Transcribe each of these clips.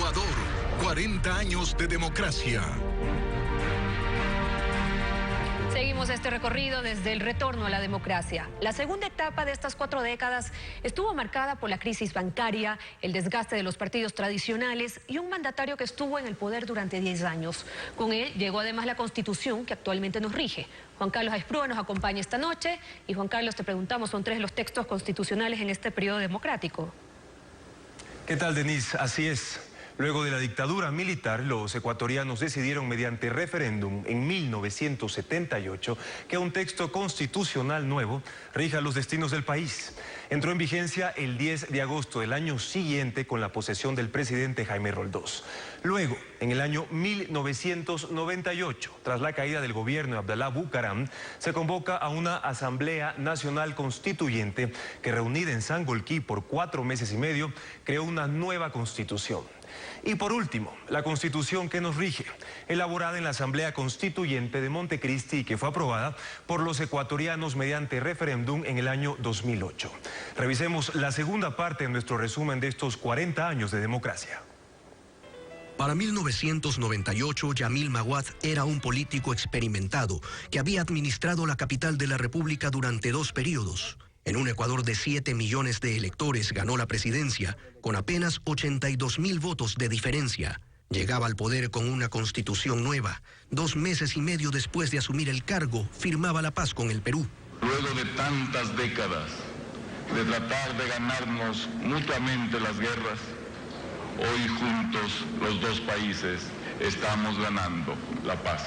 Ecuador, 40 años de democracia. Seguimos este recorrido desde el retorno a la democracia. La segunda etapa de estas 4 décadas estuvo marcada por la crisis bancaria, el desgaste de los partidos tradicionales y un mandatario que estuvo en el poder durante 10 años. Con él llegó además la Constitución que actualmente nos rige. Juan Carlos Aizprúa nos acompaña esta noche. Y Juan Carlos, te preguntamos, son 3 los textos constitucionales en este periodo democrático. ¿Qué tal, Denise? Así es. Luego de la dictadura militar, los ecuatorianos decidieron mediante referéndum en 1978 que un texto constitucional nuevo rija los destinos del país. Entró en vigencia el 10 de agosto del año siguiente con la posesión del presidente Jaime Roldós. Luego, en el año 1998, tras la caída del gobierno de Abdalá Bucaram, se convoca a una Asamblea Nacional Constituyente que, reunida en Sangolquí por 4 meses y medio, creó una nueva constitución. Y por último, la Constitución que nos rige, elaborada en la Asamblea Constituyente de Montecristi y que fue aprobada por los ecuatorianos mediante referéndum en el año 2008. Revisemos la segunda parte de nuestro resumen de estos 40 años de democracia. Para 1998, Yamil Maguad era un político experimentado que había administrado la capital de la República durante 2 periodos. En un Ecuador de 7 millones de electores ganó la presidencia con apenas 82.000 votos de diferencia. Llegaba al poder con una constitución nueva. 2 meses y medio después de asumir el cargo, firmaba la paz con el Perú. Luego de tantas décadas de tratar de ganarnos mutuamente las guerras, hoy juntos los 2 países estamos ganando la paz.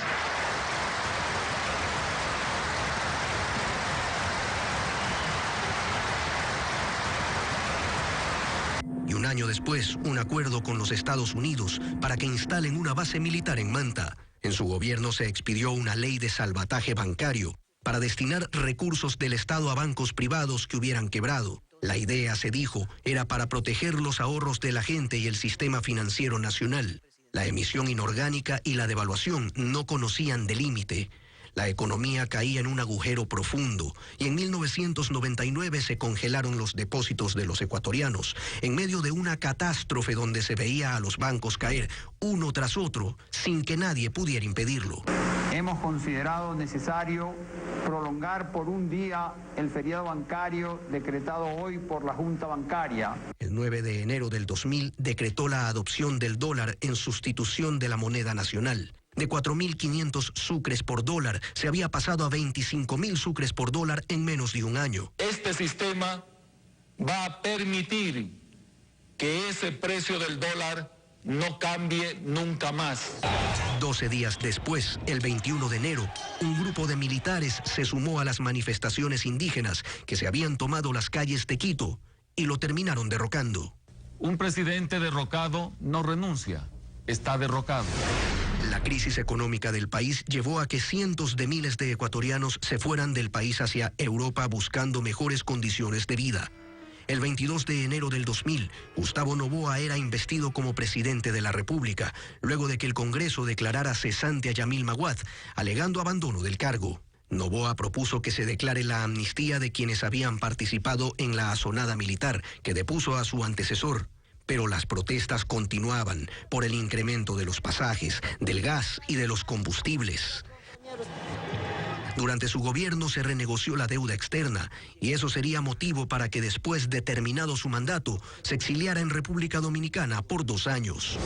Y un año después, un acuerdo con los Estados Unidos para que instalen una base militar en Manta. En su gobierno se expidió una ley de salvataje bancario para destinar recursos del Estado a bancos privados que hubieran quebrado. La idea, se dijo, era para proteger los ahorros de la gente y el sistema financiero nacional. La emisión inorgánica y la devaluación no conocían de límite. La economía caía en un agujero profundo y en 1999 se congelaron los depósitos de los ecuatorianos en medio de una catástrofe donde se veía a los bancos caer uno tras otro sin que nadie pudiera impedirlo. Hemos considerado necesario prolongar por un día el feriado bancario decretado hoy por la Junta Bancaria. El 9 de enero del 2000 decretó la adopción del dólar en sustitución de la moneda nacional. De 4.500 sucres por dólar se había pasado a 25.000 sucres por dólar en menos de un año. Este sistema va a permitir que ese precio del dólar no cambie nunca más. 12 días después, el 21 de enero, un grupo de militares se sumó a las manifestaciones indígenas que se habían tomado las calles de Quito y lo terminaron derrocando. Un presidente derrocado no renuncia, está derrocado. La crisis económica del país llevó a que cientos de miles de ecuatorianos se fueran del país hacia Europa buscando mejores condiciones de vida. El 22 de enero del 2000, Gustavo Noboa era investido como presidente de la República, luego de que el Congreso declarara cesante a Yamil Maguad, alegando abandono del cargo. Noboa propuso que se declare la amnistía de quienes habían participado en la asonada militar, que depuso a su antecesor. Pero las protestas continuaban por el incremento de los pasajes, del gas y de los combustibles. Durante su gobierno se renegoció la deuda externa y eso sería motivo para que después de terminado su mandato se exiliara en República Dominicana por 2 años.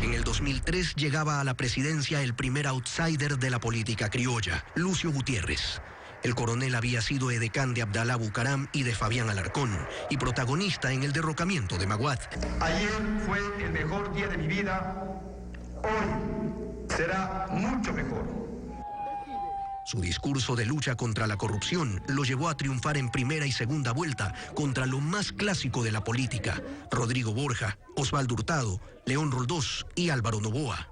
En el 2003 llegaba a la presidencia el primer outsider de la política criolla, Lucio Gutiérrez. El coronel había sido edecán de Abdalá Bucaram y de Fabián Alarcón y protagonista en el derrocamiento de Maguad. Ayer fue el mejor día de mi vida, hoy será mucho mejor. Su discurso de lucha contra la corrupción lo llevó a triunfar en primera y segunda vuelta contra lo más clásico de la política, Rodrigo Borja, Osvaldo Hurtado, León Roldós y Álvaro Noboa.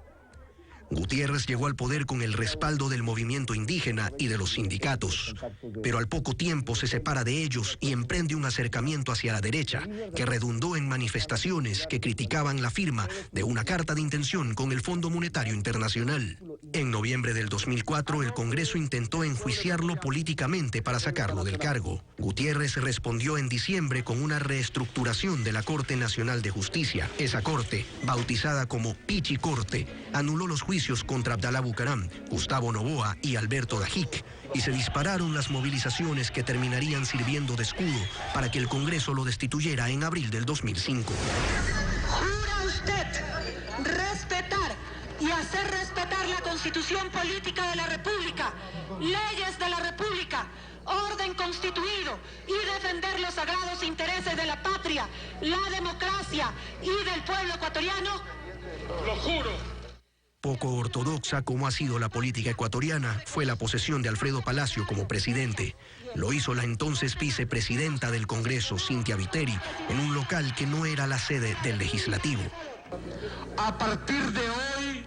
Gutiérrez llegó al poder con el respaldo del movimiento indígena y de los sindicatos, pero al poco tiempo se separa de ellos y emprende un acercamiento hacia la derecha, que redundó en manifestaciones que criticaban la firma de una carta de intención con el Fondo Monetario Internacional. En noviembre del 2004, el Congreso intentó enjuiciarlo políticamente para sacarlo del cargo. Gutiérrez respondió en diciembre con una reestructuración de la Corte Nacional de Justicia. Esa corte, bautizada como Pichi Corte, anuló los juicios contra Abdalá Bucaram, Gustavo Noboa y Alberto Dajic, y se dispararon las movilizaciones que terminarían sirviendo de escudo para que el Congreso lo destituyera en abril del 2005. ¿Jura usted respetar y hacer respetar la Constitución Política de la República, leyes de la República, orden constituido y defender los sagrados intereses de la patria, la democracia y del pueblo ecuatoriano? Lo juro. Poco ortodoxa como ha sido la política ecuatoriana fue la posesión de Alfredo Palacio como presidente. Lo hizo la entonces vicepresidenta del Congreso, Cynthia Viteri, en un local que no era la sede del Legislativo. A partir de hoy,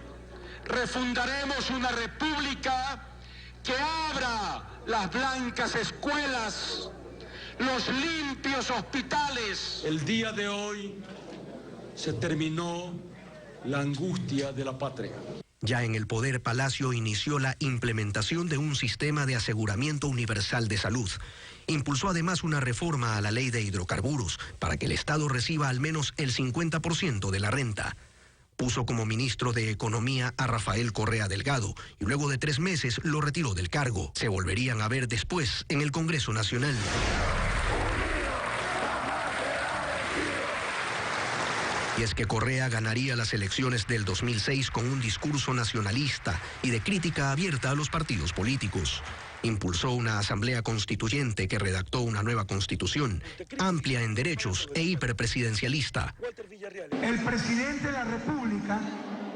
refundaremos una república que abra las blancas escuelas, los limpios hospitales. El día de hoy se terminó la angustia de la patria. Ya en el poder, Palacio inició la implementación de un sistema de aseguramiento universal de salud. Impulsó además una reforma a la ley de hidrocarburos para que el Estado reciba al menos el 50% de la renta. Puso como ministro de Economía a Rafael Correa Delgado y luego de 3 meses lo retiró del cargo. Se volverían a ver después en el Congreso Nacional. Y es que Correa ganaría las elecciones del 2006 con un discurso nacionalista y de crítica abierta a los partidos políticos. Impulsó una asamblea constituyente que redactó una nueva constitución, amplia en derechos e hiperpresidencialista. El presidente de la República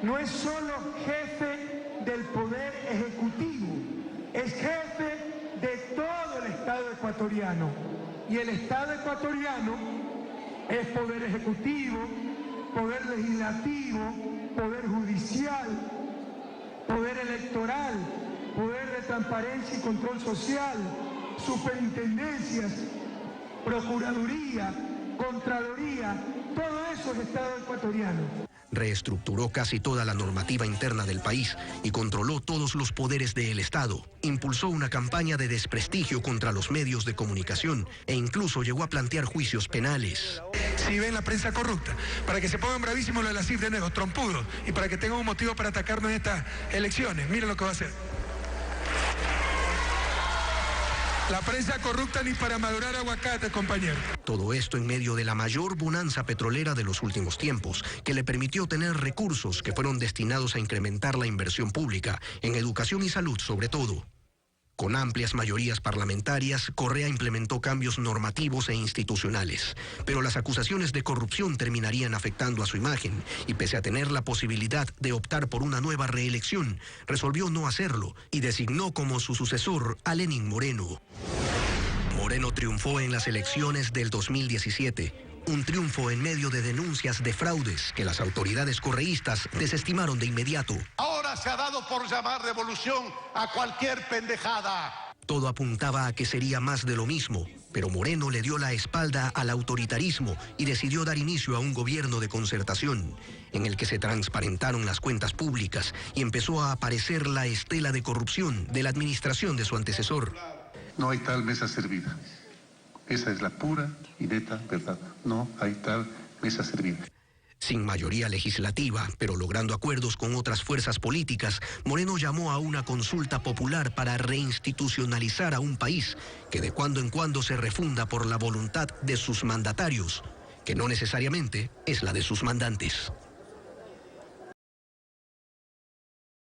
no es solo jefe del poder ejecutivo, es jefe de todo el Estado ecuatoriano. Y el Estado ecuatoriano es poder ejecutivo, poder legislativo, poder judicial, poder electoral, poder de transparencia y control social, superintendencias, procuraduría, contraloría, todo eso es Estado ecuatoriano. Reestructuró casi toda la normativa interna del país y controló todos los poderes del Estado. Impulsó una campaña de desprestigio contra los medios de comunicación e incluso llegó a plantear juicios penales. Si ven la prensa corrupta, para que se pongan bravísimos lo de la CIF de nuevo, trompudos, y para que tengan un motivo para atacarnos en estas elecciones, miren lo que va a hacer. La prensa corrupta ni para madurar aguacate, compañero. Todo esto en medio de la mayor bonanza petrolera de los últimos tiempos, que le permitió tener recursos que fueron destinados a incrementar la inversión pública, en educación y salud sobre todo. Con amplias mayorías parlamentarias, Correa implementó cambios normativos e institucionales, pero las acusaciones de corrupción terminarían afectando a su imagen y pese a tener la posibilidad de optar por una nueva reelección, resolvió no hacerlo y designó como su sucesor a Lenín Moreno. Moreno triunfó en las elecciones del 2017. Un triunfo en medio de denuncias de fraudes que las autoridades correístas desestimaron de inmediato. Ahora se ha dado por llamar revolución a cualquier pendejada. Todo apuntaba a que sería más de lo mismo, pero Moreno le dio la espalda al autoritarismo y decidió dar inicio a un gobierno de concertación, en el que se transparentaron las cuentas públicas y empezó a aparecer la estela de corrupción de la administración de su antecesor. No hay tal mesa servida. Esa es la pura y neta verdad. No hay tal mesa servida. Sin mayoría legislativa, pero logrando acuerdos con otras fuerzas políticas, Moreno llamó a una consulta popular para reinstitucionalizar a un país que de cuando en cuando se refunda por la voluntad de sus mandatarios, que no necesariamente es la de sus mandantes.